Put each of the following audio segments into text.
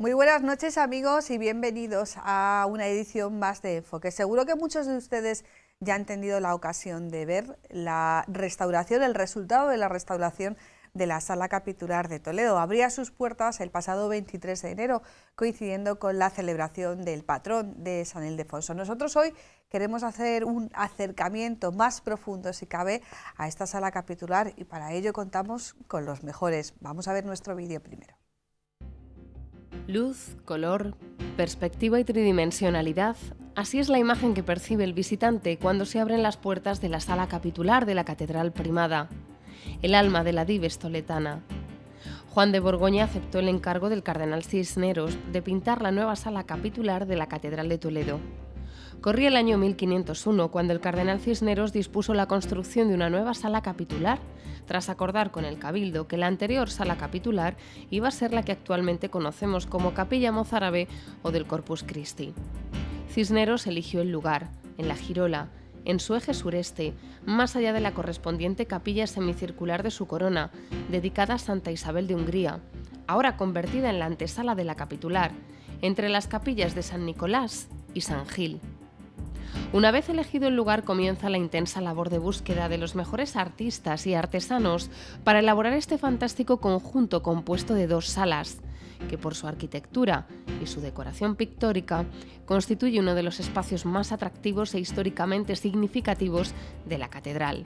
Muy buenas noches, amigos, y bienvenidos a una edición más de Enfoque. Seguro que muchos de ustedes ya han tenido la ocasión de ver la restauración, el resultado de la restauración de la Sala Capitular de Toledo. Abría sus puertas el pasado 23 de enero, coincidiendo con la celebración del patrón de San Ildefonso. Nosotros hoy queremos hacer un acercamiento más profundo, si cabe, a esta Sala Capitular, y para ello contamos con los mejores. Vamos a ver nuestro vídeo primero. Luz, color, perspectiva y tridimensionalidad, así es la imagen que percibe el visitante cuando se abren las puertas de la Sala Capitular de la Catedral Primada, el alma de la Dives toledana. Juan de Borgoña aceptó el encargo del cardenal Cisneros de pintar la nueva Sala Capitular de la Catedral de Toledo. Corría el año 1501 cuando el cardenal Cisneros dispuso la construcción de una nueva sala capitular, tras acordar con el Cabildo que la anterior sala capitular iba a ser la que actualmente conocemos como Capilla Mozárabe o del Corpus Christi. Cisneros eligió el lugar, en la girola, en su eje sureste, más allá de la correspondiente capilla semicircular de su corona, dedicada a Santa Isabel de Hungría, ahora convertida en la antesala de la capitular, entre las capillas de San Nicolás y San Gil. Una vez elegido el lugar, comienza la intensa labor de búsqueda de los mejores artistas y artesanos para elaborar este fantástico conjunto compuesto de dos salas, que por su arquitectura y su decoración pictórica constituye uno de los espacios más atractivos e históricamente significativos de la catedral.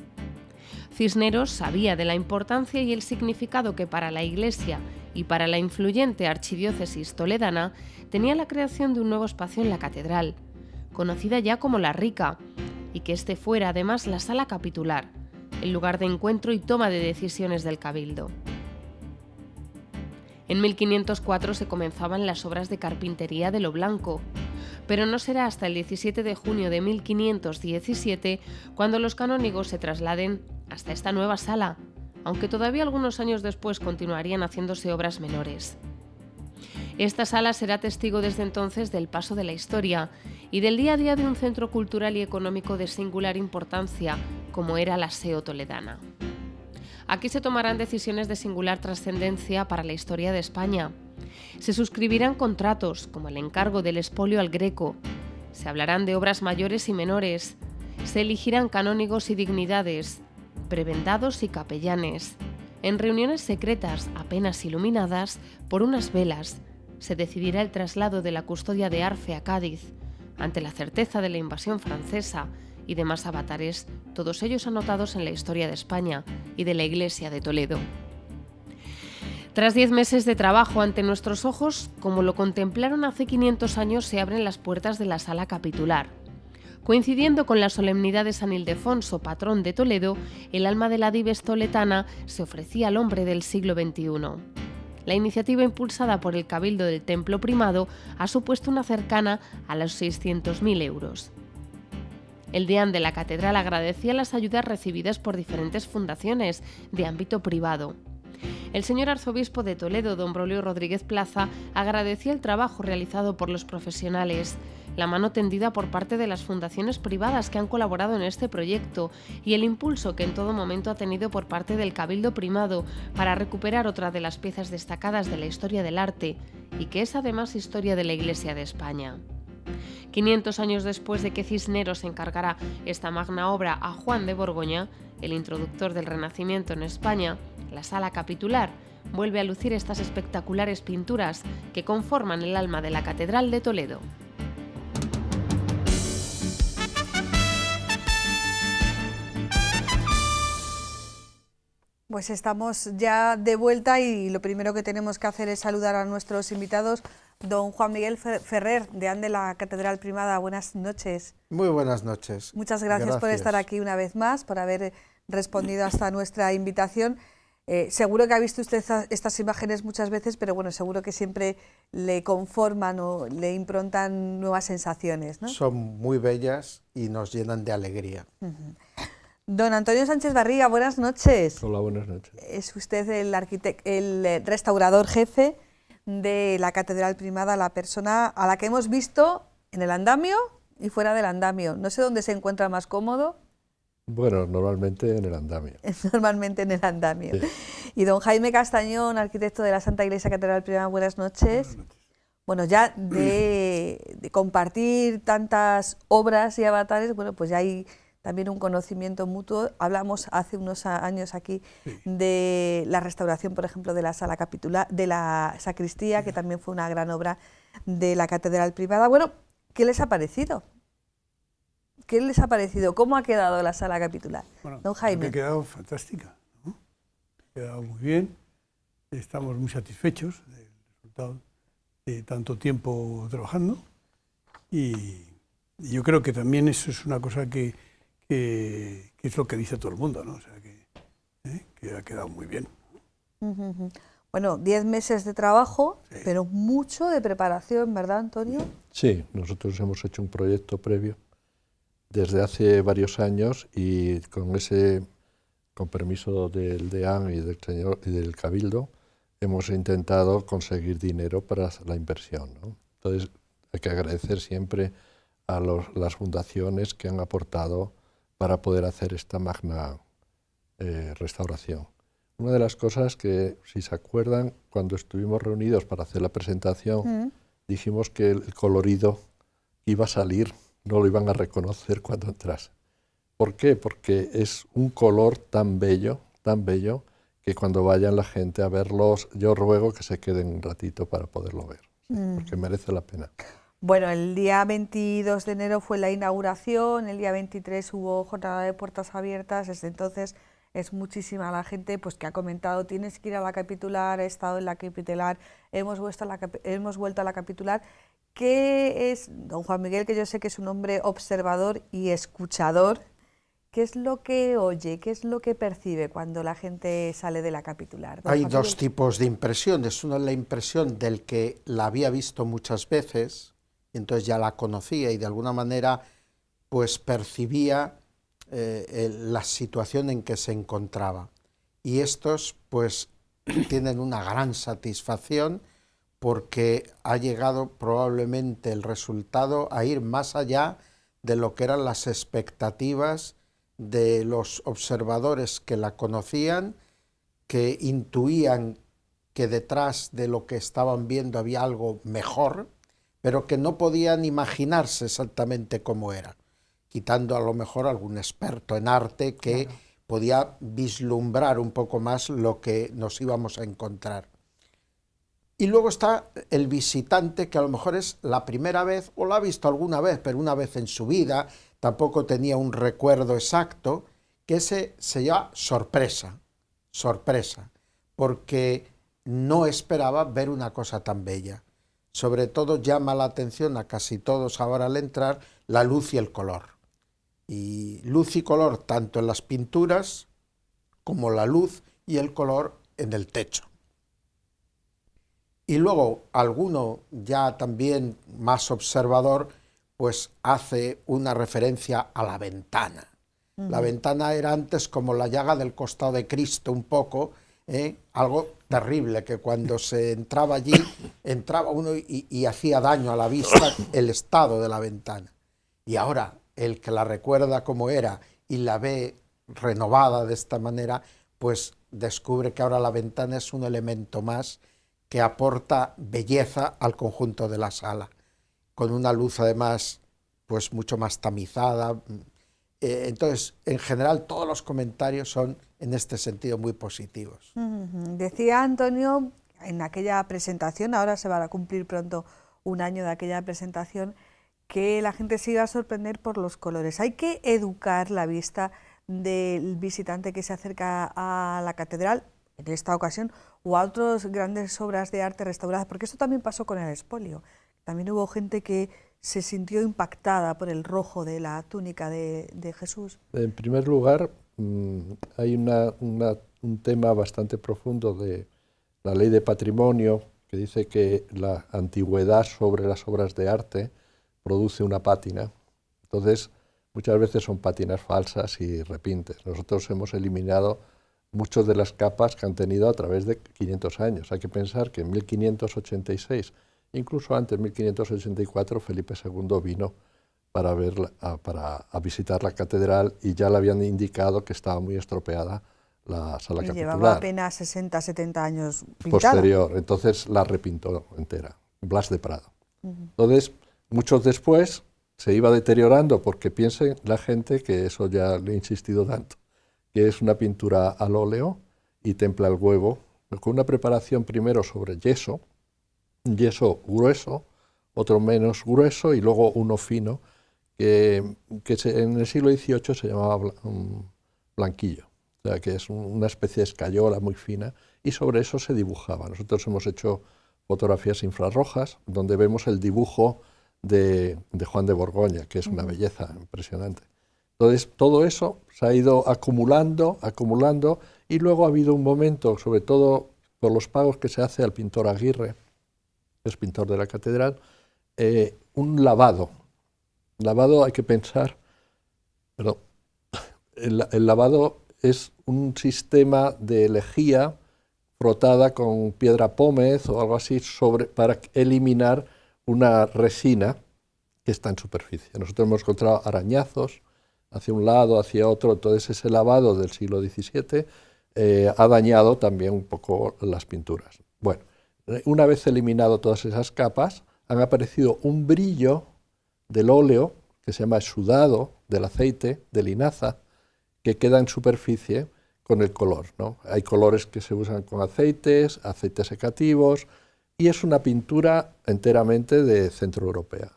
Cisneros sabía de la importancia y el significado que para la Iglesia y para la influyente archidiócesis toledana tenía la creación de un nuevo espacio en la catedral, conocida ya como La Rica, y que este fuera además la sala capitular, el lugar de encuentro y toma de decisiones del Cabildo. En 1504 se comenzaban las obras de carpintería de lo blanco, pero no será hasta el 17 de junio de 1517 cuando los canónigos se trasladen hasta esta nueva sala, aunque todavía algunos años después continuarían haciéndose obras menores. Esta sala será testigo desde entonces del paso de la historia y del día a día de un centro cultural y económico de singular importancia, como era la SEO toledana. Aquí se tomarán decisiones de singular trascendencia para la historia de España. Se suscribirán contratos, como el encargo del expolio al Greco. Se hablarán de obras mayores y menores. Se elegirán canónigos y dignidades, prebendados y capellanes. En reuniones secretas, apenas iluminadas por unas velas, se decidirá el traslado de la custodia de Arfe a Cádiz, ante la certeza de la invasión francesa y demás avatares, todos ellos anotados en la historia de España y de la Iglesia de Toledo. Tras 10 meses de trabajo ante nuestros ojos, como lo contemplaron hace 500 años, se abren las puertas de la sala capitular. Coincidiendo con la solemnidad de San Ildefonso, patrón de Toledo, el alma de la Dives toledana se ofrecía al hombre del siglo XXI. La iniciativa impulsada por el Cabildo del Templo Primado ha supuesto una cercana a los 600.000 euros. El deán de la catedral agradecía las ayudas recibidas por diferentes fundaciones de ámbito privado. El señor arzobispo de Toledo, don Braulio Rodríguez Plaza, agradecía el trabajo realizado por los profesionales, la mano tendida por parte de las fundaciones privadas que han colaborado en este proyecto y el impulso que en todo momento ha tenido por parte del Cabildo Primado para recuperar otra de las piezas destacadas de la historia del arte y que es además historia de la Iglesia de España. 500 años después de que Cisneros encargara esta magna obra a Juan de Borgoña, el introductor del Renacimiento en España, la sala capitular vuelve a lucir estas espectaculares pinturas que conforman el alma de la Catedral de Toledo. Pues estamos ya de vuelta y lo primero que tenemos que hacer es saludar a nuestros invitados. Don Juan Miguel Ferrer, deán de la Catedral Primada, buenas noches. Muy buenas noches. Muchas gracias por estar aquí una vez más, por haber respondido hasta nuestra invitación. Seguro que ha visto usted estas imágenes muchas veces, pero bueno, seguro que siempre le conforman o le improntan nuevas sensaciones, ¿no? Son muy bellas y nos llenan de alegría. Don Antonio Sánchez Barriga, buenas noches. Hola, buenas noches. Es usted el restaurador jefe de la Catedral Primada, la persona a la que hemos visto en el andamio y fuera del andamio. No sé dónde se encuentra más cómodo. Bueno, normalmente en el andamio. Normalmente en el andamio. Sí. Y don Jaime Castañón, arquitecto de la Santa Iglesia Catedral Primada, buenas noches. Buenas noches. Bueno, ya de compartir tantas obras y avatares, bueno, pues ya hay también un conocimiento mutuo. Hablamos hace unos años aquí de la restauración, por ejemplo, de la sala capitular, de la sacristía, que también fue una gran obra de la catedral privada. Bueno, ¿qué les ha parecido? ¿Qué les ha parecido? ¿Cómo ha quedado la sala capitular? Bueno, Don Jaime. ha quedado fantástica, ¿no? Ha quedado muy bien. Estamos muy satisfechos del resultado de tanto tiempo trabajando y yo creo que también eso es una cosa que es lo que dice todo el mundo, ¿no? O sea, que ha quedado muy bien. Bueno, 10 meses de trabajo, pero mucho de preparación, ¿verdad, Antonio? Sí, nosotros hemos hecho un proyecto previo desde hace varios años y con permiso del deán y del cabildo, hemos intentado conseguir dinero para la inversión, ¿no? Entonces, hay que agradecer siempre a las fundaciones que han aportado para poder hacer esta magna restauración. Una de las cosas que, si se acuerdan, cuando estuvimos reunidos para hacer la presentación, dijimos que el colorido iba a salir, no lo iban a reconocer cuando entrase. ¿Por qué? Porque es un color tan bello, que cuando vayan la gente a verlos, yo ruego que se queden un ratito para poderlo ver, porque merece la pena. Bueno, el día 22 de enero fue la inauguración, el día 23 hubo jornada de puertas abiertas, desde entonces es muchísima la gente pues que ha comentado, tienes que ir a la capitular, he estado en la capitular, hemos vuelto a la capitular. ¿Qué es, don Juan Miguel, que yo sé que es un hombre observador y escuchador, qué es lo que oye, qué es lo que percibe cuando la gente sale de la capitular? Hay dos tipos de impresiones. Una es la impresión del que la había visto muchas veces, y entonces ya la conocía y de alguna manera pues percibía la situación en que se encontraba. Y estos pues tienen una gran satisfacción porque ha llegado probablemente el resultado a ir más allá de lo que eran las expectativas de los observadores que la conocían, que intuían que detrás de lo que estaban viendo había algo mejor, pero que no podían imaginarse exactamente cómo era, quitando a lo mejor algún experto en arte que podía vislumbrar un poco más lo que nos íbamos a encontrar. Y luego está el visitante que a lo mejor es la primera vez, o lo ha visto alguna vez, pero una vez en su vida, tampoco tenía un recuerdo exacto, que ese se llama sorpresa, porque no esperaba ver una cosa tan bella. Sobre todo llama la atención a casi todos ahora al entrar la luz y el color. Y luz y color tanto en las pinturas como la luz y el color en el techo. Y luego alguno ya también más observador pues hace una referencia a la ventana. La ventana era antes como la llaga del costado de Cristo un poco, algo terrible, que cuando se entraba allí, entraba uno y hacía daño a la vista el estado de la ventana. Y ahora el que la recuerda como era y la ve renovada de esta manera, pues descubre que ahora la ventana es un elemento más que aporta belleza al conjunto de la sala, con una luz además pues mucho más tamizada. Entonces, en general, todos los comentarios son en este sentido muy positivos. Decía Antonio en aquella presentación, ahora se va a cumplir pronto un año de aquella presentación, que la gente se iba a sorprender por los colores. Hay que educar la vista del visitante que se acerca a la catedral, en esta ocasión, o a otras grandes obras de arte restauradas, porque esto también pasó con el expolio. También hubo gente que se sintió impactada por el rojo de la túnica de Jesús. En primer lugar, hay un tema bastante profundo de la ley de patrimonio que dice que la antigüedad sobre las obras de arte produce una pátina. Entonces, muchas veces son pátinas falsas y repintes. Nosotros hemos eliminado muchas de las capas que han tenido a través de 500 años. Hay que pensar que en 1586, incluso antes, en 1584, Felipe II vino para visitar la catedral y ya le habían indicado que estaba muy estropeada la sala capitular. Llevaba apenas 60, 70 años pintada. Posterior, entonces la repintó entera. Blas de Prado. Entonces, muchos después se iba deteriorando porque piense la gente, que eso ya le he insistido tanto, que es una pintura al óleo y templa el huevo, con una preparación primero sobre yeso, un yeso grueso, otro menos grueso y luego uno fino, que en el siglo XVIII se llamaba blanquillo, o sea que es una especie de escayola muy fina, y sobre eso se dibujaba. Nosotros hemos hecho fotografías infrarrojas donde vemos el dibujo de Juan de Borgoña, que es una belleza impresionante. Entonces, todo eso se ha ido acumulando, y luego ha habido un momento, sobre todo por los pagos que se hace al pintor Aguirre, que es pintor de la catedral, un lavado. Lavado hay que pensar, perdón, el lavado es un sistema de lejía frotada con piedra pómez o algo así para eliminar una resina que está en superficie. Nosotros hemos encontrado arañazos hacia un lado, hacia otro, entonces ese lavado del siglo XVII ha dañado también un poco las pinturas. Bueno, una vez eliminado todas esas capas, han aparecido un brillo del óleo que se llama exudado del aceite de linaza, que queda en superficie con el color, ¿no? Hay colores que se usan con aceites secativos, y es una pintura enteramente de centroeuropea,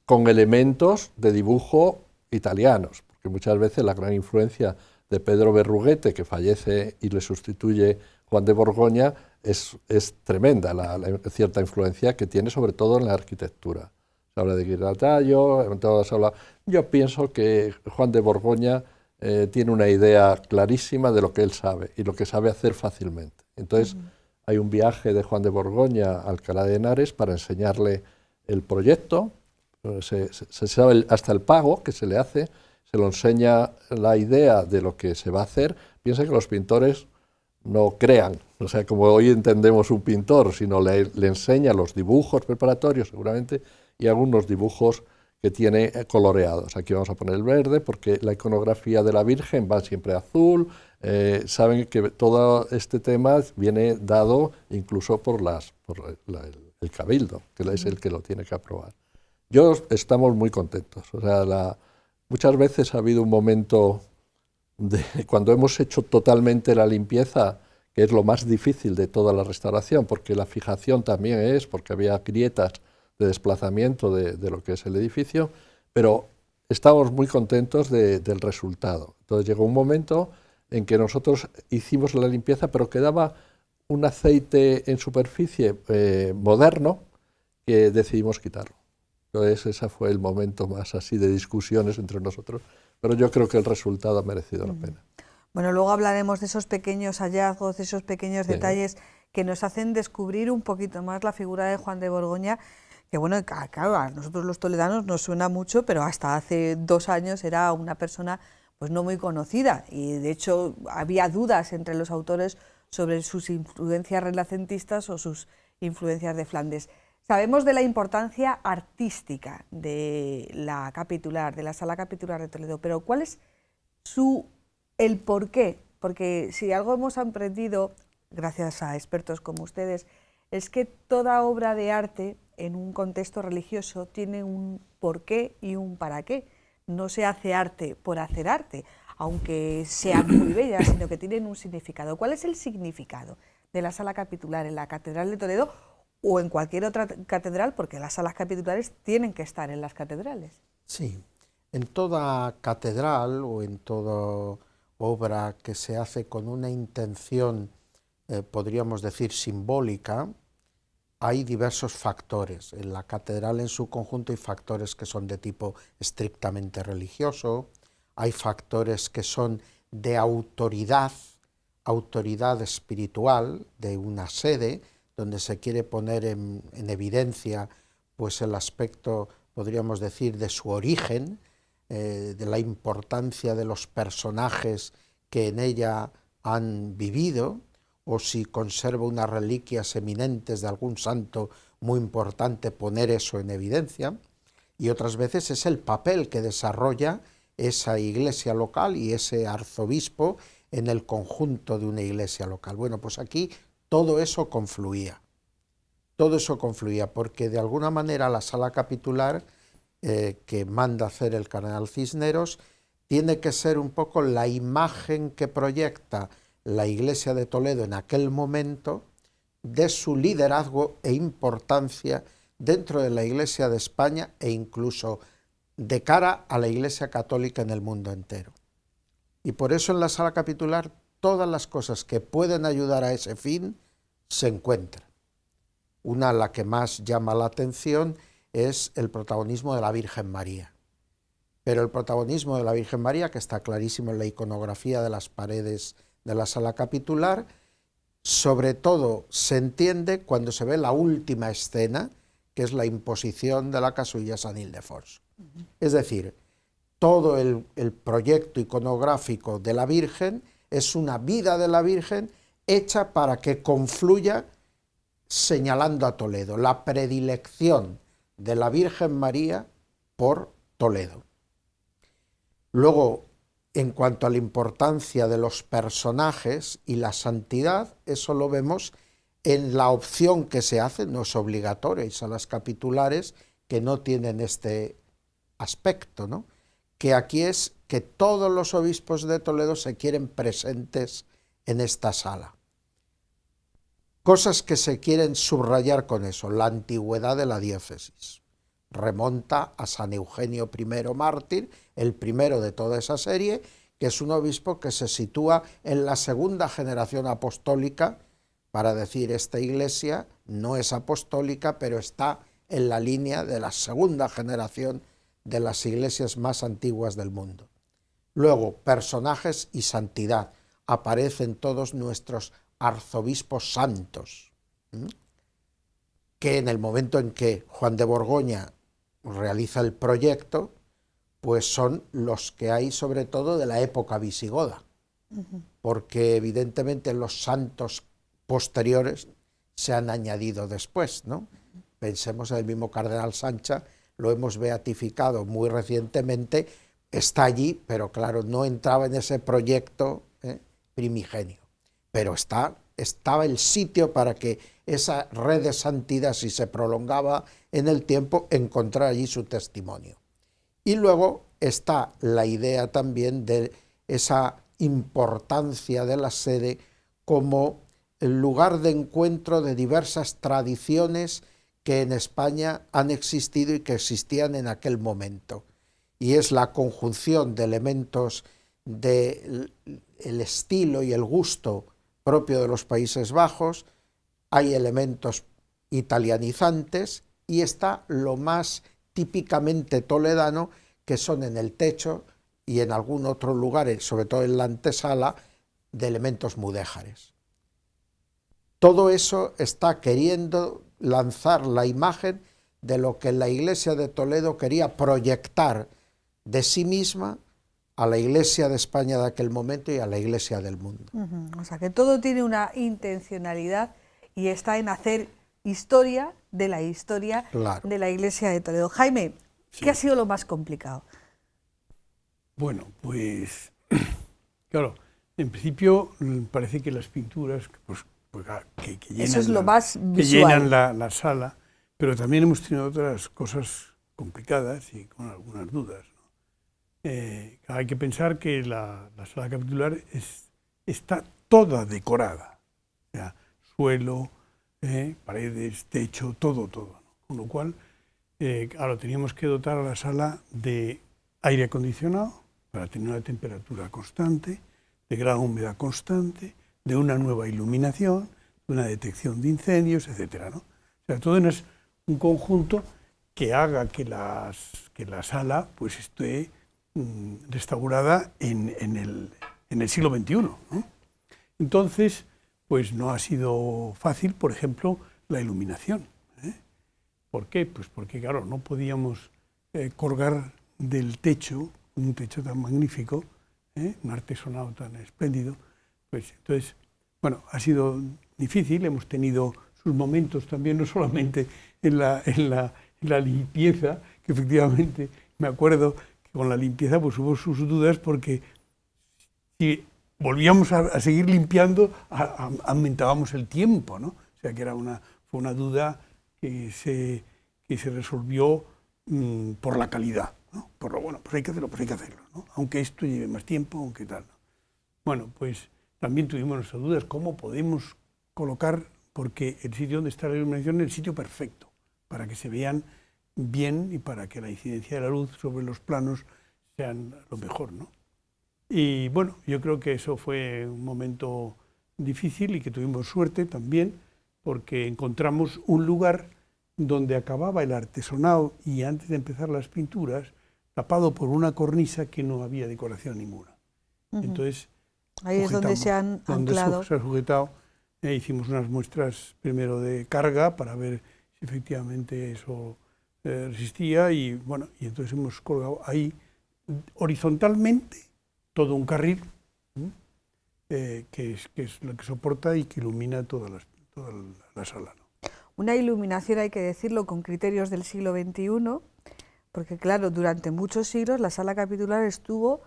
con elementos de dibujo italianos, porque muchas veces la gran influencia de Pedro Berruguete, que fallece y le sustituye Juan de Borgoña, es tremenda la cierta influencia que tiene, sobre todo en la arquitectura. Se habla de Ghirlandaio, yo pienso que Juan de Borgoña tiene una idea clarísima de lo que él sabe y lo que sabe hacer fácilmente. Entonces, hay un viaje de Juan de Borgoña a Alcalá de Henares para enseñarle el proyecto, se sabe hasta el pago que se le hace, se lo enseña la idea de lo que se va a hacer. Piensa que los pintores no crean, o sea, como hoy entendemos un pintor, sino le enseña los dibujos preparatorios seguramente y algunos dibujos que tiene coloreados. Aquí vamos a poner el verde porque la iconografía de la Virgen va siempre azul. Saben que todo este tema viene dado incluso por el Cabildo, que es el que lo tiene que aprobar. Estamos muy contentos. O sea, muchas veces ha habido un momento cuando hemos hecho totalmente la limpieza, que es lo más difícil de toda la restauración, porque la fijación también porque había grietas de desplazamiento de lo que es el edificio, pero estamos muy contentos del resultado. Entonces llegó un momento en que nosotros hicimos la limpieza, pero quedaba un aceite en superficie moderno que decidimos quitarlo. Entonces ese fue el momento más así de discusiones entre nosotros, pero yo creo que el resultado ha merecido la pena. Bueno, luego hablaremos de esos pequeños hallazgos, de esos pequeños detalles que nos hacen descubrir un poquito más la figura de Juan de Borgoña, que bueno, claro, a nosotros los toledanos nos suena mucho, pero hasta hace 2 años era una persona pues no muy conocida, y de hecho había dudas entre los autores sobre sus influencias renacentistas o sus influencias de Flandes. Sabemos de la importancia artística de la capitular, de la Sala Capitular de Toledo, pero ¿cuál es el porqué? Porque si algo hemos aprendido, gracias a expertos como ustedes, es que toda obra de arte en un contexto religioso tiene un porqué y un para qué. No se hace arte por hacer arte, aunque sean muy bellas, sino que tienen un significado. ¿Cuál es el significado de la Sala Capitular en la Catedral de Toledo o en cualquier otra catedral? Porque las salas capitulares tienen que estar en las catedrales. Sí, en toda catedral o en toda obra que se hace con una intención, podríamos decir, simbólica, hay diversos factores. En la catedral en su conjunto hay factores que son de tipo estrictamente religioso, hay factores que son de autoridad espiritual de una sede, donde se quiere poner en evidencia pues el aspecto, podríamos decir, de su origen, de la importancia de los personajes que en ella han vivido, o si conserva unas reliquias eminentes de algún santo muy importante, poner eso en evidencia, y otras veces es el papel que desarrolla esa iglesia local y ese arzobispo en el conjunto de una iglesia local. Bueno, pues aquí todo eso confluía. todo eso confluía, porque de alguna manera la sala capitular que manda hacer el cardenal Cisneros tiene que ser un poco la imagen que proyecta la Iglesia de Toledo en aquel momento de su liderazgo e importancia dentro de la Iglesia de España e incluso de cara a la Iglesia católica en el mundo entero. Y por eso en la sala capitular todas las cosas que pueden ayudar a ese fin se encuentran. Una, la que más llama la atención, es el protagonismo de la Virgen María. Pero el protagonismo de la Virgen María, que está clarísimo en la iconografía de las paredes de la sala capitular, sobre todo se entiende cuando se ve la última escena, que es la imposición de la casulla San Ildefons. Es decir, todo el proyecto iconográfico de la Virgen es una vida de la Virgen hecha para que confluya señalando a Toledo, la predilección de la Virgen María por Toledo. Luego, en cuanto a la importancia de los personajes y la santidad, eso lo vemos en la opción que se hace, no es obligatoria, hay salas capitulares que no tienen este aspecto, ¿no? Que aquí es que todos los obispos de Toledo se quieren presentes en esta sala. Cosas que se quieren subrayar con eso, la antigüedad de la diócesis. Remonta a San Eugenio I mártir, el primero de toda esa serie, que es un obispo que se sitúa en la segunda generación apostólica, para decir, esta iglesia no es apostólica, pero está en la línea de la segunda generación de las iglesias más antiguas del mundo. Luego, personajes y santidad. Aparecen todos nuestros arzobispos santos, que en el momento en que Juan de Borgoña realiza el proyecto, pues son los que hay sobre todo de la época visigoda, porque evidentemente los santos posteriores se han añadido después, ¿no? Pensemos en el mismo cardenal Sancha, lo hemos beatificado muy recientemente, está allí, pero claro, no entraba en ese proyecto primigenio, pero estaba el sitio para que esa red de santidad, si se prolongaba en el tiempo, encontrara allí su testimonio. Y luego está la idea también de esa importancia de la sede como el lugar de encuentro de diversas tradiciones que en España han existido y que existían en aquel momento. Y es la conjunción de elementos del estilo y el gusto propio de los Países Bajos, hay elementos italianizantes y está lo más típicamente toledano, que son en el techo y en algún otro lugar, sobre todo en la antesala, de elementos mudéjares. Todo eso está queriendo lanzar la imagen de lo que la Iglesia de Toledo quería proyectar de sí misma a la Iglesia de España de aquel momento y a la Iglesia del mundo. O sea, que todo tiene una intencionalidad y está en hacer historia de la historia de la Iglesia de Toledo. Jaime, ¿qué ha sido lo más complicado? Bueno, pues, claro, en principio parece que las pinturas que llenan, eso es lo más visual, que llenan la sala, pero también hemos tenido otras cosas complicadas y con algunas dudas, ¿no? Hay que pensar que la sala capitular está toda decorada, o sea, suelo, paredes, techo, todo, ¿no? Con lo cual, ahora teníamos que dotar a la sala de aire acondicionado para tener una temperatura constante, de gran humedad constante, de una nueva iluminación, de una detección de incendios, etcétera, ¿no? O sea, todo es un conjunto que haga que la sala pues esté restaurada en el siglo XXI, ¿no? Entonces, pues no ha sido fácil, por ejemplo, la iluminación. ¿Por qué? Pues porque, claro, no podíamos colgar del techo, un techo tan magnífico, un artesonado tan espléndido, pues entonces, bueno, ha sido difícil, hemos tenido sus momentos también, no solamente en la limpieza, que efectivamente me acuerdo que con la limpieza pues hubo sus dudas, porque si volvíamos a seguir limpiando, aumentábamos el tiempo, ¿no? O sea que era una fue una duda que se resolvió por la calidad, ¿no? Por lo bueno, pues hay que hacerlo, ¿no? Aunque esto lleve más tiempo, aunque tal, ¿no? Bueno, pues también tuvimos nuestras dudas, ¿cómo podemos colocar? Porque el sitio donde está la iluminación es el sitio perfecto, para que se vean bien y para que la incidencia de la luz sobre los planos sean lo mejor, ¿no? Y bueno, yo creo que eso fue un momento difícil y que tuvimos suerte también, porque encontramos un lugar donde acababa el artesonado y antes de empezar las pinturas, tapado por una cornisa que no había decoración ninguna. Entonces, ahí es donde se han anclado. Se ha sujetado. Hicimos unas muestras primero de carga para ver si efectivamente eso resistía y bueno, y entonces hemos colgado ahí horizontalmente todo un carril que es lo que soporta y que ilumina toda la sala, ¿no? Una iluminación, hay que decirlo, con criterios del siglo XXI, porque claro, durante muchos siglos la sala capitular estuvo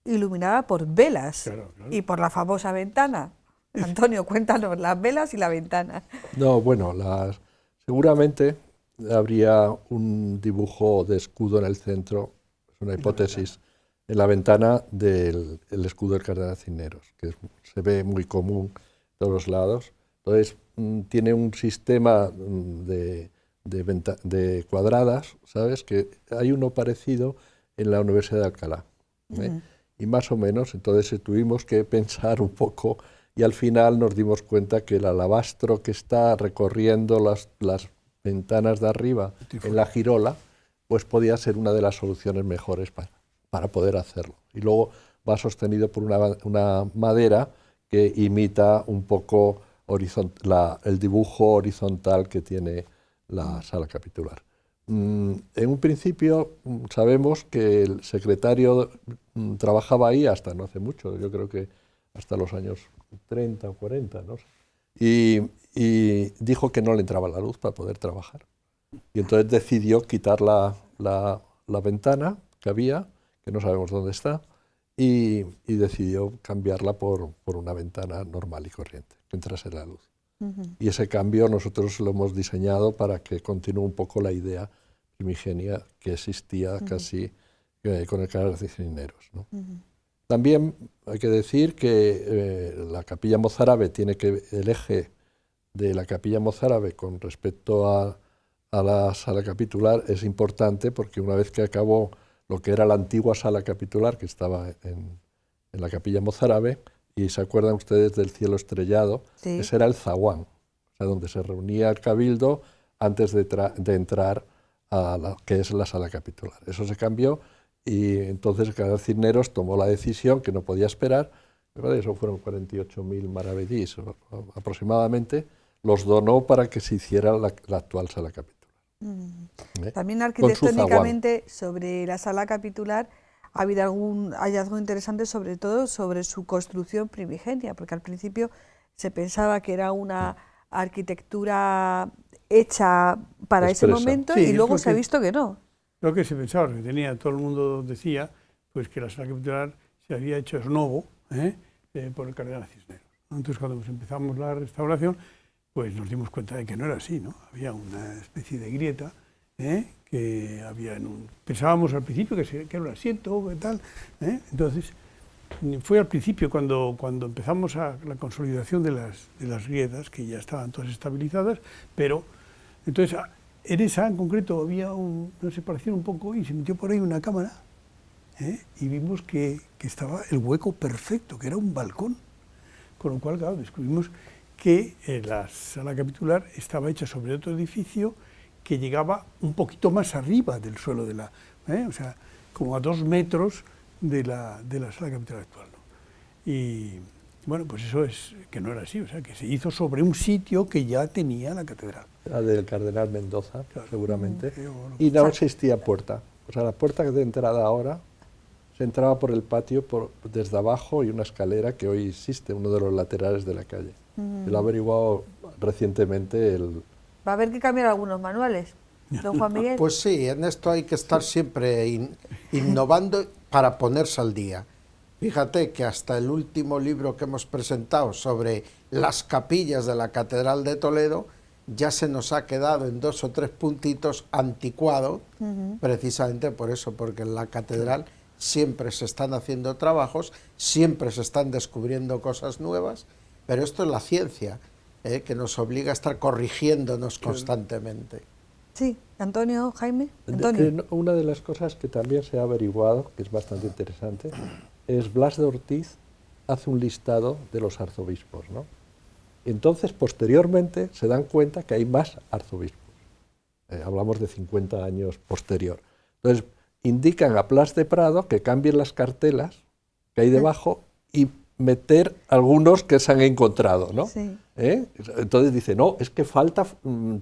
iluminada por velas, claro. Y por la famosa ventana. Antonio, cuéntanos, las velas y la ventana. No, bueno, seguramente habría un dibujo de escudo en el centro, es una hipótesis, en la ventana del escudo del Cardenal Cisneros, que se ve muy común en todos los lados. Entonces, tiene un sistema de cuadradas, ¿sabes? Que hay uno parecido en la Universidad de Alcalá. Y más o menos, entonces tuvimos que pensar un poco y al final nos dimos cuenta que el alabastro que está recorriendo las ventanas de arriba en la girola, pues podía ser una de las soluciones mejores para poder hacerlo. Y luego va sostenido por una madera que imita un poco el dibujo horizontal que tiene la sala capitular. En un principio sabemos que el secretario trabajaba ahí hasta no hace mucho, yo creo que hasta los años 30 o 40, ¿no? Y dijo que no le entraba la luz para poder trabajar. Y entonces decidió quitar la ventana que había, que no sabemos dónde está, y decidió cambiarla por una ventana normal y corriente, que entrase la luz. Y ese cambio nosotros lo hemos diseñado para que continúe un poco la idea primigenia que existía casi con el Cardenal Cisneros, ¿no? También hay que decir que la capilla mozárabe tiene que el eje de la capilla mozárabe con respecto a la sala capitular es importante porque una vez que acabó lo que era la antigua sala capitular que estaba en la capilla mozárabe, y se acuerdan ustedes del cielo estrellado, sí. Ese era el zaguán, o sea, donde se reunía el cabildo antes de entrar a la que es la sala capitular. Eso se cambió y entonces el Cardenal Cisneros tomó la decisión que no podía esperar, ¿verdad? Eso fueron 48.000 maravedís aproximadamente, los donó para que se hiciera la actual sala capitular. También arquitectónicamente sobre la sala capitular ha habido algún hallazgo interesante, sobre todo sobre su construcción primigenia, porque al principio se pensaba que era una arquitectura hecha para ese momento, sí, y luego se ha visto que no. Lo que se pensaba, que tenía, todo el mundo decía, pues que la sala capitular se había hecho ex novo por el Cardenal Cisneros. Entonces cuando empezamos la restauración, pues nos dimos cuenta de que no era así, ¿no? Había una especie de grieta que había pensábamos al principio que era un asiento, que tal, entonces fue al principio cuando empezamos la consolidación de las grietas, que ya estaban todas estabilizadas, pero entonces en esa en concreto había una separación un poco y se metió por ahí una cámara y vimos que estaba el hueco perfecto, que era un balcón, con lo cual claro, descubrimos que la sala capitular estaba hecha sobre otro edificio que llegaba un poquito más arriba del suelo de o sea, como a 2 metros de la sala capitular actual, ¿no? Y bueno, pues eso es que no era así, o sea, que se hizo sobre un sitio que ya tenía la catedral. La del Cardenal Mendoza, claro, seguramente, y no existía puerta. O sea, la puerta de entrada ahora se entraba por el patio desde abajo y una escalera que hoy existe, uno de los laterales de la calle. Lo ha averiguado recientemente Va a haber que cambiar algunos manuales, don Juan Miguel. Pues sí, en esto hay que estar siempre innovando para ponerse al día. Fíjate que hasta el último libro que hemos presentado sobre las capillas de la Catedral de Toledo ya se nos ha quedado en 2 o 3 puntitos anticuado, precisamente por eso, porque en la catedral siempre se están haciendo trabajos, siempre se están descubriendo cosas nuevas, pero esto es la ciencia, que nos obliga a estar corrigiéndonos constantemente. Sí, Antonio, Jaime. Antonio. Una de las cosas que también se ha averiguado, que es bastante interesante, es Blas de Ortiz hace un listado de los arzobispos, ¿no? Entonces, posteriormente, se dan cuenta que hay más arzobispos. Hablamos de 50 años posterior. Entonces, indican a Blas de Prado que cambien las cartelas que hay debajo y meter algunos que se han encontrado, ¿no? Sí. Entonces dice, no, es que falta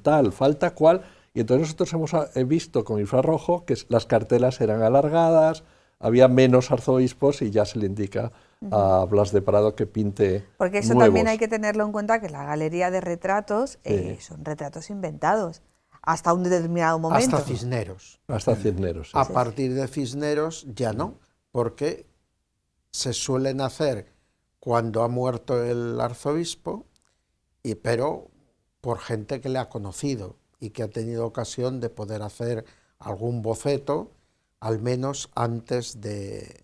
tal, falta cual, y entonces nosotros hemos visto con infrarrojo que las cartelas eran alargadas, había menos arzobispos y ya se le indica a Blas de Prado que pinte Porque eso nuevos. también hay que tenerlo en cuenta, que la galería de retratos son retratos inventados hasta un determinado momento. Hasta Cisneros. Hasta Cisneros. Sí. A partir de Cisneros ya no, porque se suelen hacer cuando ha muerto el arzobispo, pero por gente que le ha conocido y que ha tenido ocasión de poder hacer algún boceto, al menos antes de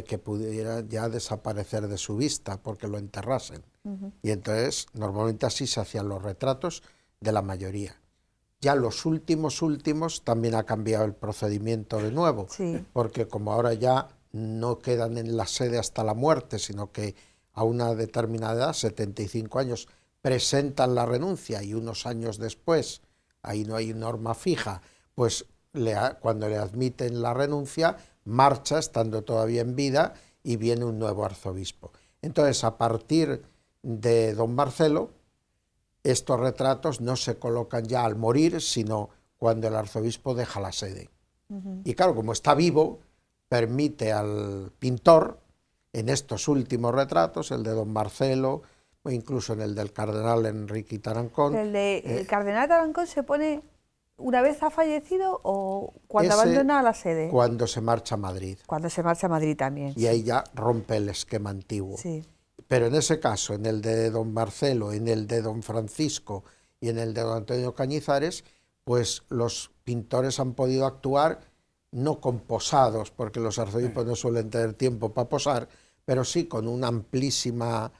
que pudiera ya desaparecer de su vista, porque lo enterrasen. Y entonces, normalmente así se hacían los retratos de la mayoría. Ya los últimos también ha cambiado el procedimiento de nuevo, porque como ahora ya no quedan en la sede hasta la muerte, sino que a una determinada edad, 75 años, presentan la renuncia y unos años después, ahí no hay norma fija, pues cuando le admiten la renuncia, marcha estando todavía en vida y viene un nuevo arzobispo. Entonces, a partir de don Marcelo, estos retratos no se colocan ya al morir, sino cuando el arzobispo deja la sede. Y claro, como está vivo, permite al pintor, en estos últimos retratos, el de don Marcelo, o incluso en el del cardenal Enrique Tarancón. ¿El cardenal Tarancón se pone una vez ha fallecido o cuando abandona la sede? Cuando se marcha a Madrid. Cuando se marcha a Madrid también. Y ahí ya rompe el esquema antiguo. Sí. Pero en ese caso, en el de don Marcelo, en el de don Francisco y en el de don Antonio Cañizares, pues los pintores han podido actuar no con posados, porque los arzobispos no suelen tener tiempo para posar, pero sí con una amplísima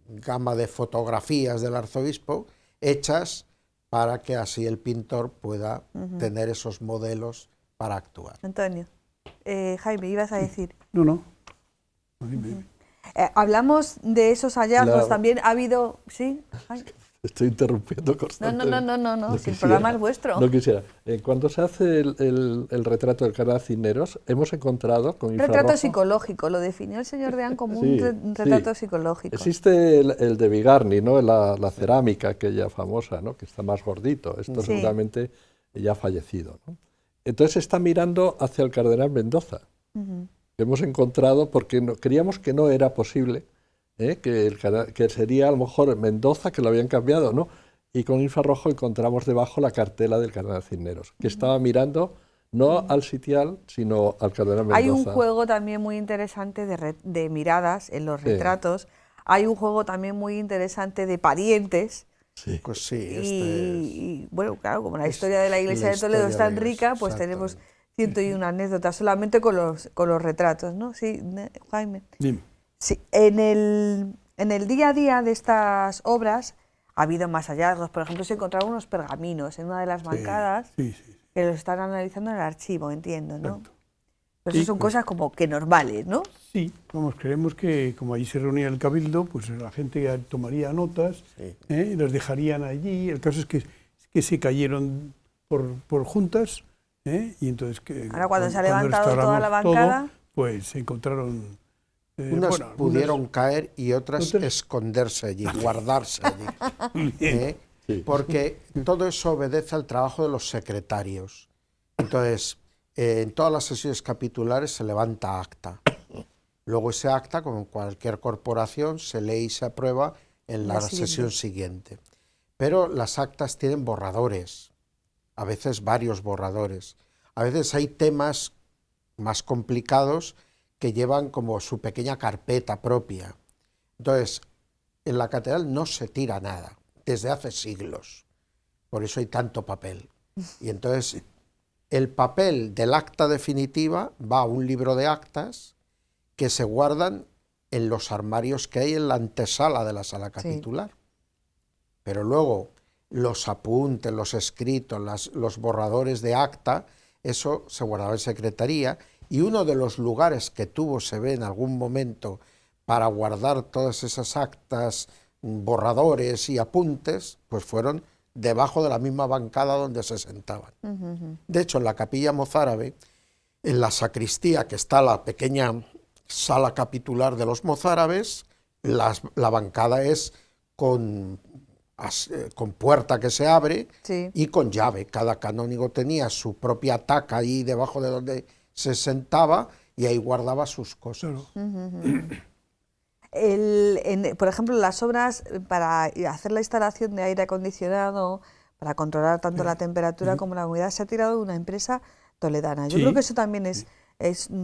gama de fotografías del arzobispo hechas para que así el pintor pueda tener esos modelos para actuar. Antonio, Jaime, ¿ibas a decir? No. Dime. Hablamos de esos hallazgos, también ha habido... ¿Sí? Ay. Estoy interrumpiendo constantemente. No, si el programa es vuestro. No quisiera. Cuando se hace el retrato del cardenal Cisneros, hemos encontrado con infrarrojo... Retrato psicológico, lo definió el señor Deán como un retrato psicológico. Existe el de Bigarni, ¿no? la cerámica, aquella famosa, ¿no? Que está más gordito. Esto seguramente ya ha fallecido, ¿no? Entonces está mirando hacia el cardenal Mendoza, que hemos encontrado porque creíamos que no era posible, que sería a lo mejor Mendoza, que lo habían cambiado, ¿no? Y con infrarrojo encontramos debajo la cartela del cardenal Cisneros, que estaba mirando no al sitial, sino al cardenal Mendoza. Hay un juego también muy interesante de miradas en los retratos, hay un juego también muy interesante de parientes. Sí. Pues sí, y bueno, claro, como la historia de la Iglesia de Toledo es tan rica, pues tenemos 101 anécdotas solamente con los retratos, ¿no? Sí, Jaime. Dime. Sí, en el día a día de estas obras ha habido más hallazgos. Por ejemplo, se encontraron unos pergaminos en una de las bancadas que los están analizando en el archivo, entiendo, ¿no? Exacto. Pero eso son cosas como que normales, ¿no? Sí, vamos, creemos que como allí se reunía el cabildo, pues la gente tomaría notas, los dejarían allí. El caso es que se cayeron por juntas, y entonces ahora cuando se ha levantado toda la bancada, todo, pues se encontraron... unas pudieron caer y otras esconderse allí, guardarse allí. Porque todo eso obedece al trabajo de los secretarios. Entonces, en todas las sesiones capitulares se levanta acta. Luego ese acta, como en cualquier corporación, se lee y se aprueba en la sesión siguiente. Pero las actas tienen borradores, a veces varios borradores. A veces hay temas más complicados que llevan como su pequeña carpeta propia. Entonces, en la catedral no se tira nada, desde hace siglos. Por eso hay tanto papel. Y entonces el papel del acta definitiva va a un libro de actas que se guardan en los armarios que hay en la antesala de la sala capitular. Pero luego los apuntes, los escritos, los borradores de acta, eso se guardaba en secretaría, y uno de los lugares que tuvo, se ve en algún momento, para guardar todas esas actas, borradores y apuntes, pues fueron debajo de la misma bancada donde se sentaban. De hecho, en la capilla mozárabe, en la sacristía, que está la pequeña sala capitular de los mozárabes, la bancada es con puerta que se abre y con llave. Cada canónigo tenía su propia taca ahí debajo de donde se sentaba y ahí guardaba sus cosas. Por ejemplo, las obras para hacer la instalación de aire acondicionado, para controlar tanto la temperatura como la humedad, se ha tirado de una empresa toledana. Yo creo que eso también es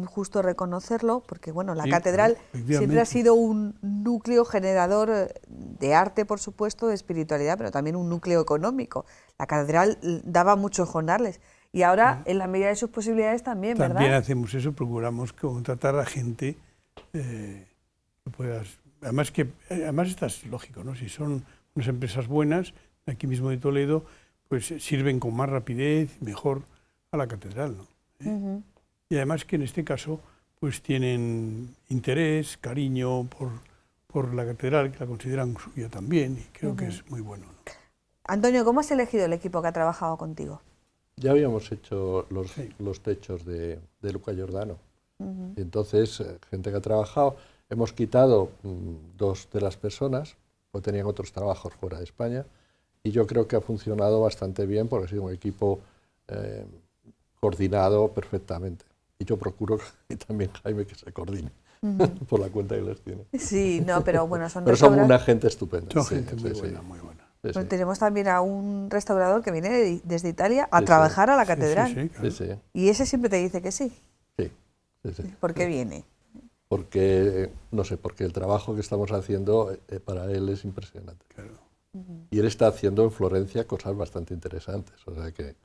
justo reconocerlo, porque bueno, la catedral siempre ha sido un núcleo generador de arte, por supuesto, de espiritualidad, pero también un núcleo económico. La catedral daba muchos jornales y ahora, en la medida de sus posibilidades, también, ¿verdad? También hacemos eso, procuramos contratar a gente que puedas... Además esto es lógico, ¿no? Si son unas empresas buenas, aquí mismo de Toledo, pues sirven con más rapidez, mejor a la catedral, ¿no? Y además que en este caso pues tienen interés, cariño por la catedral, que la consideran suya también, y creo que es muy bueno, ¿no? Antonio, ¿cómo has elegido el equipo que ha trabajado contigo? Ya habíamos hecho los techos de Luca Giordano. Y entonces, gente que ha trabajado, hemos quitado 2 de las personas, porque tenían otros trabajos fuera de España, y yo creo que ha funcionado bastante bien, porque ha sido un equipo coordinado perfectamente. Y yo procuro que también Jaime que se coordine por la cuenta que les tiene. Sí, no, pero bueno, son una gente estupenda. Son gente muy buena, muy buena. Pues tenemos también a un restaurador que viene desde Italia a trabajar a la catedral. Claro. Y ese siempre te dice que sí. Sí. ¿Por qué viene? Porque, no sé, porque el trabajo que estamos haciendo para él es impresionante. Claro. Y él está haciendo en Florencia cosas bastante interesantes, o sea que...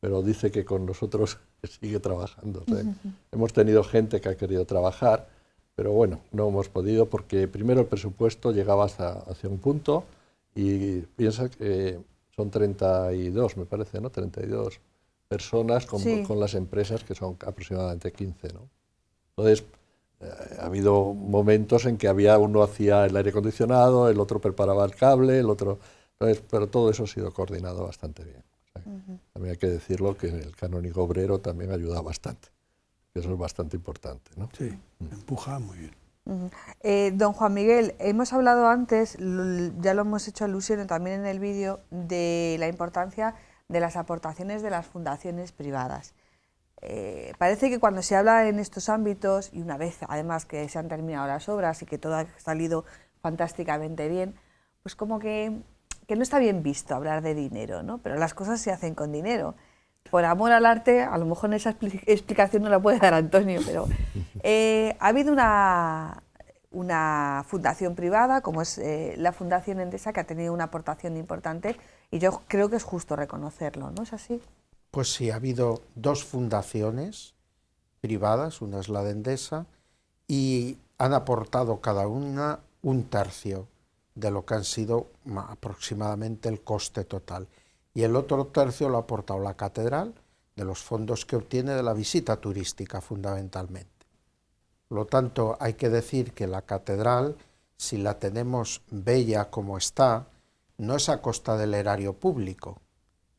Pero dice que con nosotros sigue trabajando. O sea, hemos tenido gente que ha querido trabajar, pero bueno, no hemos podido porque primero el presupuesto llegaba hacia un punto y piensa que son 32, me parece, ¿no? 32 personas con las empresas que son aproximadamente 15, ¿no? Entonces, ha habido momentos en que uno hacía el aire acondicionado, el otro preparaba el cable, el otro... Entonces, pero todo eso ha sido coordinado bastante bien. También hay que decirlo que el canónigo obrero también ayuda bastante, que eso es bastante importante, ¿no? Sí, empuja muy bien. Don Juan Miguel, hemos hablado antes, ya lo hemos hecho alusión también en el vídeo, de la importancia de las aportaciones de las fundaciones privadas. Parece que cuando se habla en estos ámbitos, y una vez además que se han terminado las obras y que todo ha salido fantásticamente bien, pues como que no está bien visto hablar de dinero, ¿no? Pero las cosas se hacen con dinero. Por amor al arte, a lo mejor esa explicación no la puede dar Antonio, pero ha habido una fundación privada, como es la Fundación Endesa, que ha tenido una aportación importante, y yo creo que es justo reconocerlo, ¿no es así? Pues sí, ha habido 2 fundaciones privadas, una es la de Endesa, y han aportado cada una 1/3 de lo que han sido aproximadamente el coste total. Y el otro 1/3 lo ha aportado la catedral, de los fondos que obtiene de la visita turística fundamentalmente. Por lo tanto, hay que decir que la catedral, si la tenemos bella como está, no es a costa del erario público,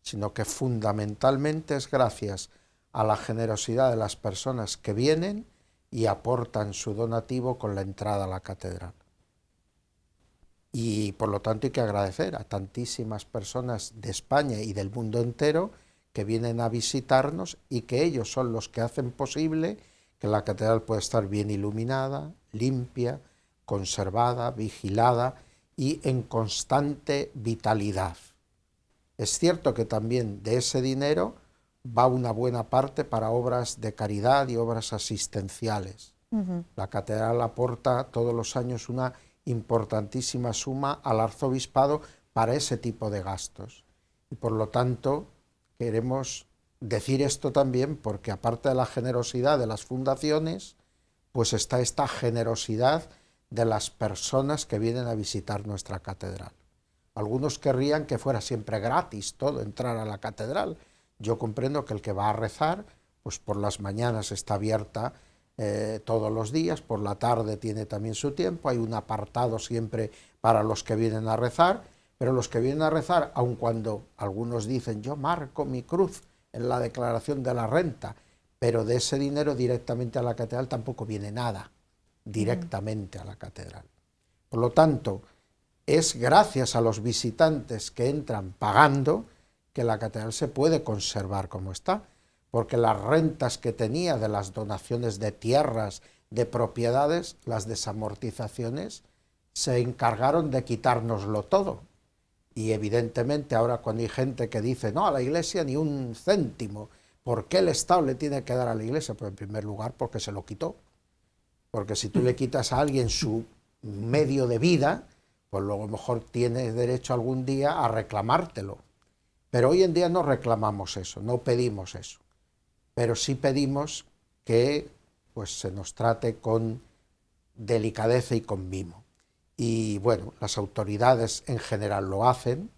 sino que fundamentalmente es gracias a la generosidad de las personas que vienen y aportan su donativo con la entrada a la catedral. Y por lo tanto hay que agradecer a tantísimas personas de España y del mundo entero que vienen a visitarnos y que ellos son los que hacen posible que la catedral pueda estar bien iluminada, limpia, conservada, vigilada y en constante vitalidad. Es cierto que también de ese dinero va una buena parte para obras de caridad y obras asistenciales. La catedral aporta todos los años una importantísima suma al arzobispado para ese tipo de gastos. Y por lo tanto, queremos decir esto también porque aparte de la generosidad de las fundaciones, pues está esta generosidad de las personas que vienen a visitar nuestra catedral. Algunos querrían que fuera siempre gratis todo, entrar a la catedral. Yo comprendo que el que va a rezar, pues por las mañanas está abierta todos los días, por la tarde tiene también su tiempo, hay un apartado siempre para los que vienen a rezar, pero los que vienen a rezar, aun cuando algunos dicen yo marco mi cruz en la declaración de la renta, pero de ese dinero directamente a la catedral tampoco viene nada, directamente a la catedral. Por lo tanto, es gracias a los visitantes que entran pagando que la catedral se puede conservar como está, porque las rentas que tenía de las donaciones de tierras, de propiedades, las desamortizaciones, se encargaron de quitárnoslo todo. Y evidentemente ahora cuando hay gente que dice, no, a la Iglesia ni un céntimo, ¿por qué el Estado le tiene que dar a la Iglesia? Pues en primer lugar porque se lo quitó. Porque si tú le quitas a alguien su medio de vida, pues luego mejor tiene derecho algún día a reclamártelo. Pero hoy en día no reclamamos eso, no pedimos eso. Pero sí pedimos que pues, se nos trate con delicadeza y con mimo. Y bueno, las autoridades en general lo hacen.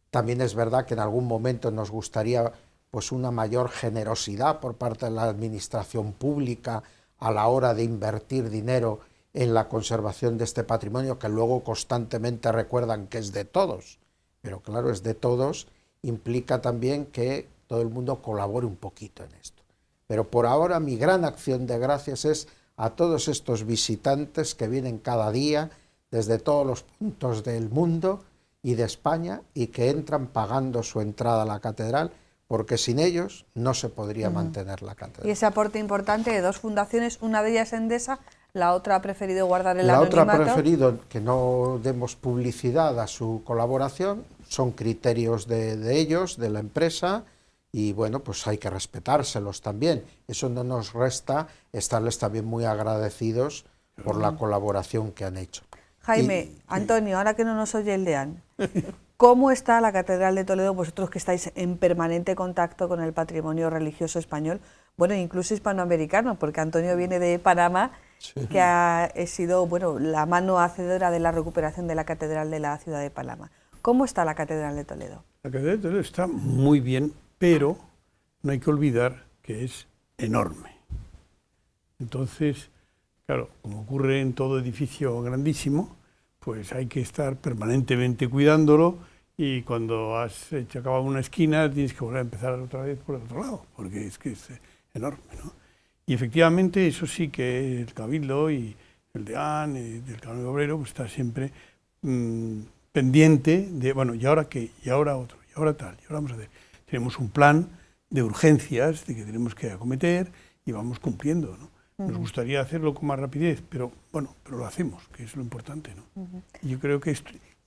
También es verdad que en algún momento nos gustaría pues, una mayor generosidad por parte de la administración pública a la hora de invertir dinero en la conservación de este patrimonio, que luego constantemente recuerdan que es de todos. Pero claro, es de todos, implica también que todo el mundo colabore un poquito en esto. Pero por ahora mi gran acción de gracias es a todos estos visitantes que vienen cada día desde todos los puntos del mundo y de España y que entran pagando su entrada a la catedral, porque sin ellos no se podría mantener la catedral. Y ese aporte importante de dos fundaciones, una de ellas Endesa, la otra ha preferido guardar el anonimato. La otra ha preferido que no demos publicidad a su colaboración, son criterios de ellos, de la empresa, y bueno, pues hay que respetárselos también. Eso no nos resta estarles también muy agradecidos por la colaboración que han hecho. Jaime, Antonio, ahora que no nos oye el DEAN, ¿cómo está la Catedral de Toledo, vosotros que estáis en permanente contacto con el patrimonio religioso español, bueno, incluso hispanoamericano, porque Antonio viene de Panamá, sí, que ha sido bueno, la mano hacedora de la recuperación de la Catedral de la ciudad de Panamá? ¿Cómo está la Catedral de Toledo? La Catedral de Toledo está muy bien, pero no hay que olvidar que es enorme. Entonces, claro, como ocurre en todo edificio grandísimo, pues hay que estar permanentemente cuidándolo y cuando has acabado una esquina tienes que volver a empezar otra vez por el otro lado, porque es que es enorme, ¿no? Y efectivamente eso sí que el Cabildo y el DEAN y el Canónigo Obrero pues está siempre pendiente de, bueno, ¿y ahora qué? ¿Y ahora otro? ¿Y ahora tal? ¿Y ahora vamos a hacer? Tenemos un plan de urgencias de que tenemos que acometer y vamos cumpliendo, ¿no? Nos gustaría hacerlo con más rapidez, pero bueno, pero lo hacemos, que es lo importante, ¿no? Y yo creo que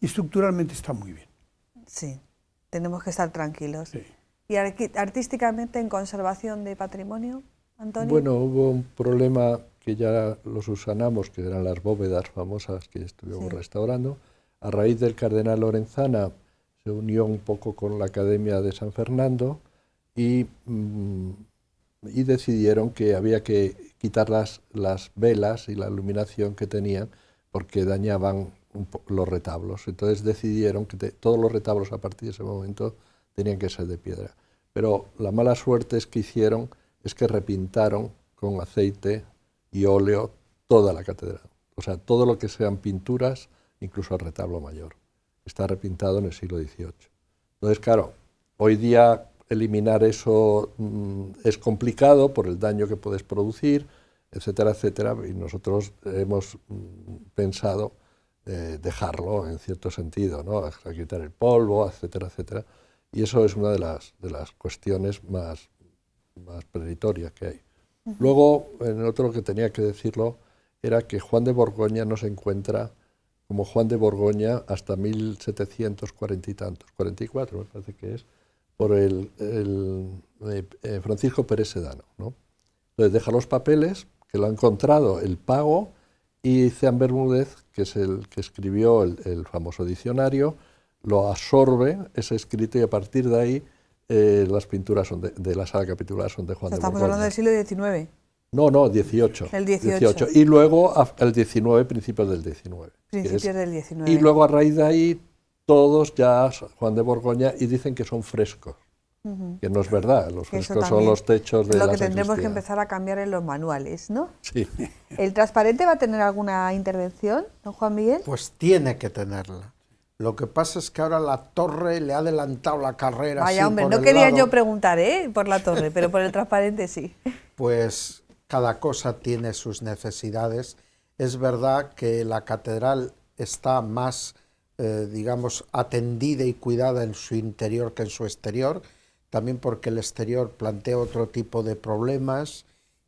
estructuralmente está muy bien. Sí, tenemos que estar tranquilos. Sí. ¿Y artísticamente en conservación de patrimonio, Antonio? Bueno, hubo un problema que ya lo subsanamos, que eran las bóvedas famosas que estuvimos restaurando. A raíz del cardenal Lorenzana se unió un poco con la Academia de San Fernando y decidieron que había que quitar las velas y la iluminación que tenían porque dañaban los retablos. Entonces decidieron que todos los retablos a partir de ese momento tenían que ser de piedra. Pero la mala suerte es que repintaron con aceite y óleo toda la catedral. O sea, todo lo que sean pinturas, incluso el retablo mayor. Está repintado en el siglo XVIII. Entonces, claro, hoy día eliminar eso es complicado por el daño que puedes producir, etcétera, etcétera, y nosotros hemos pensado dejarlo en cierto sentido, ¿no? A quitar el polvo, etcétera, etcétera, y eso es una de las cuestiones más preditorias que hay. Luego, en otro que tenía que decirlo, era que Juan de Borgoña no se encuentra como Juan de Borgoña hasta 1740 y tantos, 44 me parece que es, por Francisco Pérez Sedano, ¿no? Entonces deja los papeles, que lo ha encontrado el pago, y Ceán Bermúdez, que es el que escribió el famoso diccionario, lo absorbe ese escrito y a partir de ahí las pinturas son de la sala capitular son de Juan de Estamos Borgoña. hablando del siglo XIX. No, 18. El 18. Y luego el 19, principios del 19. Principios del 19. Y luego a raíz de ahí todos ya Juan de Borgoña y dicen que son frescos. Que no es verdad, los frescos son los techos de la lo que tendremos sacristía. que empezar a cambiar en los manuales, ¿no? Sí. ¿El transparente va a tener alguna intervención, don Juan Miguel? Pues tiene que tenerla. Lo que pasa es que ahora la torre le ha adelantado la carrera. Vaya, así hombre, por no el quería lado. yo preguntar, por la torre, pero por el transparente sí. Pues cada cosa tiene sus necesidades. Es verdad que la catedral está más, digamos, atendida y cuidada en su interior que en su exterior, también porque el exterior plantea otro tipo de problemas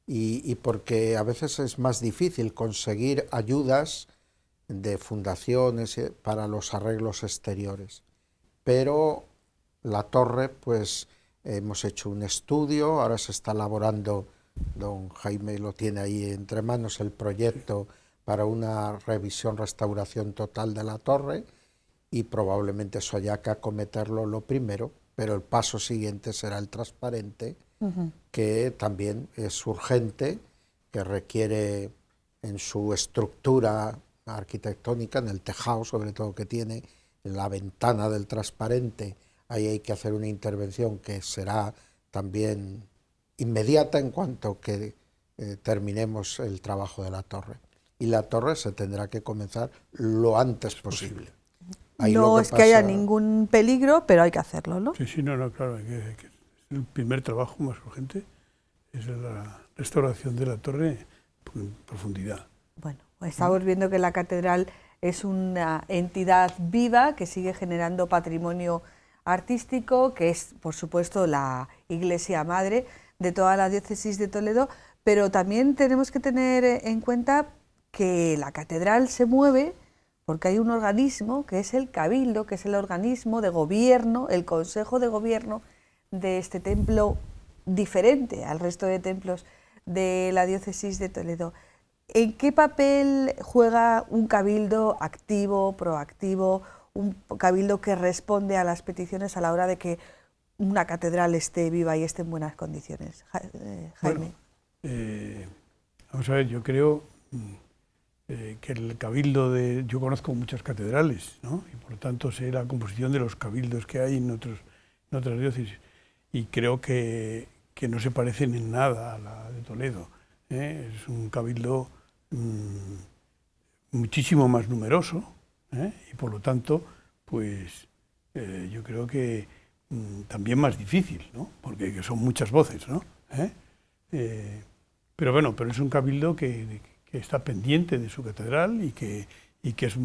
y porque a veces es más difícil conseguir ayudas de fundaciones para los arreglos exteriores. Pero la torre, pues hemos hecho un estudio, ahora se está elaborando, don Jaime lo tiene ahí entre manos, el proyecto para una revisión, restauración total de la torre y probablemente eso haya que acometerlo lo primero, pero el paso siguiente será el transparente, que también es urgente, que requiere en su estructura arquitectónica, en el tejado sobre todo que tiene, en la ventana del transparente, ahí hay que hacer una intervención que será también inmediata en cuanto que terminemos el trabajo de la torre. Y la torre se tendrá que comenzar lo antes posible. Ahí no es que haya ningún peligro, pero hay que hacerlo, ¿no? Sí, no, claro. El primer trabajo más urgente es la restauración de la torre en profundidad. Bueno, estamos viendo que la catedral es una entidad viva que sigue generando patrimonio artístico, que es, por supuesto, la iglesia madre de toda la diócesis de Toledo, pero también tenemos que tener en cuenta que la catedral se mueve porque hay un organismo que es el Cabildo, que es el organismo de gobierno, el Consejo de Gobierno de este templo diferente al resto de templos de la diócesis de Toledo. ¿En qué papel juega un cabildo activo, proactivo, un cabildo que responde a las peticiones a la hora de que una catedral esté viva y esté en buenas condiciones? Jaime. Bueno, vamos a ver, yo creo que el cabildo yo conozco muchas catedrales, ¿no? Y por lo tanto sé la composición de los cabildos que hay en otras diócesis y creo que no se parecen en nada a la de Toledo. Es un cabildo muchísimo más numeroso y por lo tanto pues yo creo que también más difícil, ¿no? Porque son muchas voces, ¿no? Pero bueno, pero es un cabildo que está pendiente de su catedral y que es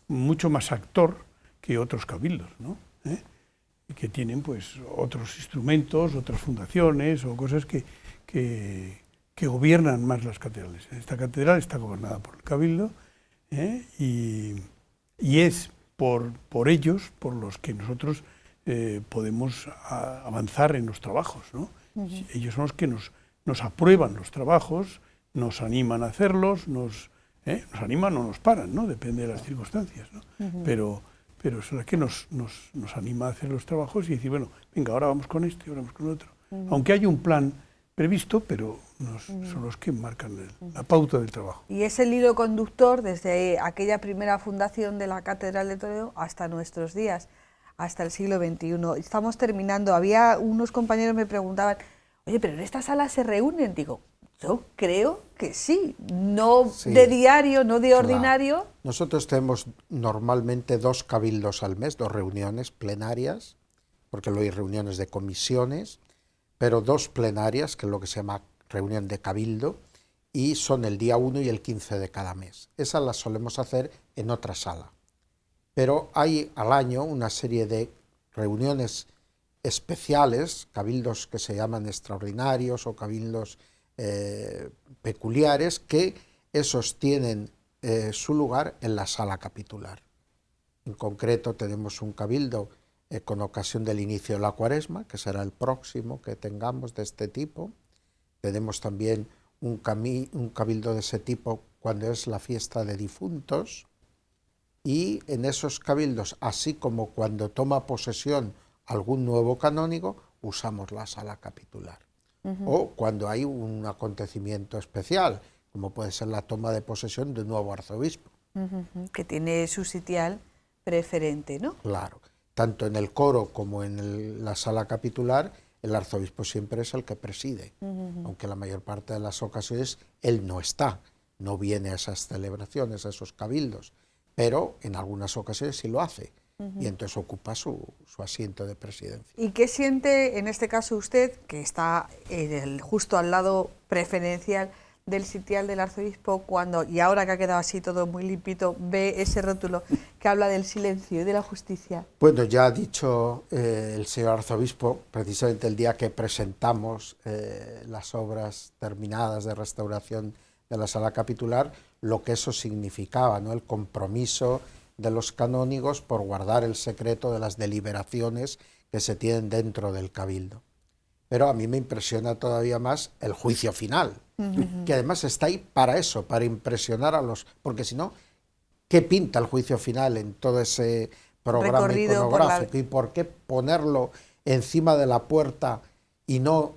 mucho más actor que otros cabildos, ¿no? Y que tienen pues otros instrumentos, otras fundaciones o cosas que gobiernan más las catedrales. Esta catedral está gobernada por el cabildo y es por ellos por los que nosotros podemos avanzar en los trabajos, ¿no? Ellos son los que nos aprueban los trabajos, nos animan a hacerlos, nos animan o nos paran, ¿no? Depende de las circunstancias, ¿no? Pero son los que nos anima a hacer los trabajos y decir, bueno, venga, ahora vamos con este, ahora vamos con otro. Aunque hay un plan previsto, pero son los que marcan la pauta del trabajo. Y es el hilo conductor desde aquella primera fundación de la Catedral de Toledo hasta nuestros días, hasta el siglo XXI. Estamos terminando. Había unos compañeros que me preguntaban, oye, pero en esta sala se reúnen. Digo, yo creo que sí, no Sí, de diario, no de claro. ordinario. Nosotros tenemos normalmente 2 cabildos al mes, 2 reuniones plenarias, porque luego hay reuniones de comisiones, pero 2 plenarias, que es lo que se llama reunión de cabildo, y son el día 1 y el 15 de cada mes. Esas las solemos hacer en otra sala. Pero hay al año una serie de reuniones especiales, cabildos que se llaman extraordinarios o cabildos peculiares, que esos tienen su lugar en la sala capitular. En concreto tenemos un cabildo con ocasión del inicio de la Cuaresma, que será el próximo que tengamos de este tipo. Tenemos también un cabildo de ese tipo cuando es la fiesta de difuntos, y en esos cabildos, así como cuando toma posesión algún nuevo canónigo, usamos la sala capitular. O cuando hay un acontecimiento especial, como puede ser la toma de posesión de un nuevo arzobispo. Que tiene su sitial preferente, ¿no? Claro, tanto en el coro como en la sala capitular, el arzobispo siempre es el que preside, aunque la mayor parte de las ocasiones él no está, no viene a esas celebraciones, a esos cabildos, pero en algunas ocasiones sí lo hace, y entonces ocupa su asiento de presidencia. ¿Y qué siente en este caso usted, que está justo al lado preferencial del sitial del arzobispo, cuando, y ahora que ha quedado así todo muy limpito, ve ese rótulo que habla del silencio y de la justicia? Bueno, ya ha dicho el señor arzobispo, precisamente el día que presentamos las obras terminadas de restauración de la sala capitular, lo que eso significaba, ¿no? El compromiso de los canónigos por guardar el secreto de las deliberaciones que se tienen dentro del cabildo. Pero a mí me impresiona todavía más el juicio final, que además está ahí para eso, para impresionar a los... Porque si no, ¿qué pinta el juicio final en todo ese programa Recorrido iconográfico? ¿Y por qué ponerlo encima de la puerta y no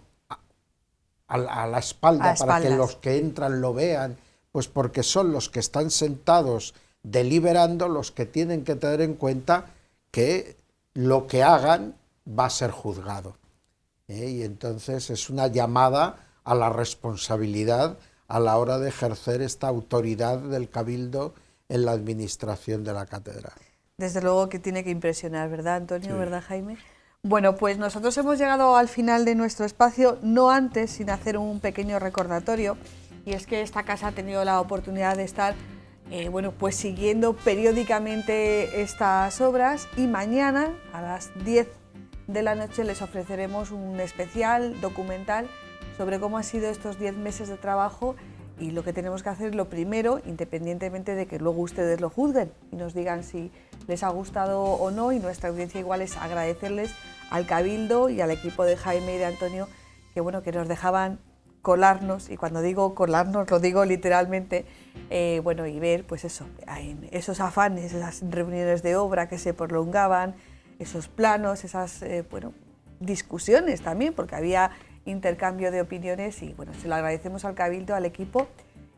a la espalda para que los que entran lo vean? Pues porque son los que están sentados deliberando los que tienen que tener en cuenta que lo que hagan va a ser juzgado. Y entonces es una llamada a la responsabilidad a la hora de ejercer esta autoridad del cabildo en la administración de la catedral. Desde luego que tiene que impresionar, ¿verdad, Antonio? Sí. ¿Verdad, Jaime? Bueno, pues nosotros hemos llegado al final de nuestro espacio, no antes sin hacer un pequeño recordatorio, y es que esta casa ha tenido la oportunidad de estar bueno, pues siguiendo periódicamente estas obras, y mañana a las 10 de la noche les ofreceremos un especial documental sobre cómo han sido estos 10 meses de trabajo y lo que tenemos que hacer lo primero, independientemente de que luego ustedes lo juzguen y nos digan si les ha gustado o no, y nuestra audiencia igual es agradecerles al Cabildo y al equipo de Jaime y de Antonio que, bueno, que nos dejaban colarnos, y cuando digo colarnos lo digo literalmente, bueno, y ver pues eso, esos afanes, esas reuniones de obra que se prolongaban, esos planos, esas bueno, discusiones también, porque había intercambio de opiniones, y bueno, se lo agradecemos al Cabildo, al equipo,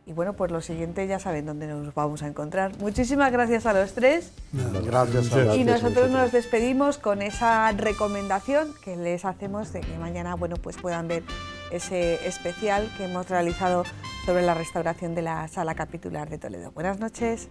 y bueno, pues lo siguiente ya saben dónde nos vamos a encontrar. Muchísimas gracias a los tres. Gracias a Gracias. Y vosotros. nosotros nos despedimos con esa recomendación que les hacemos de que mañana, bueno, pues puedan ver ese especial que hemos realizado sobre la restauración de la Sala Capitular de Toledo. Buenas noches.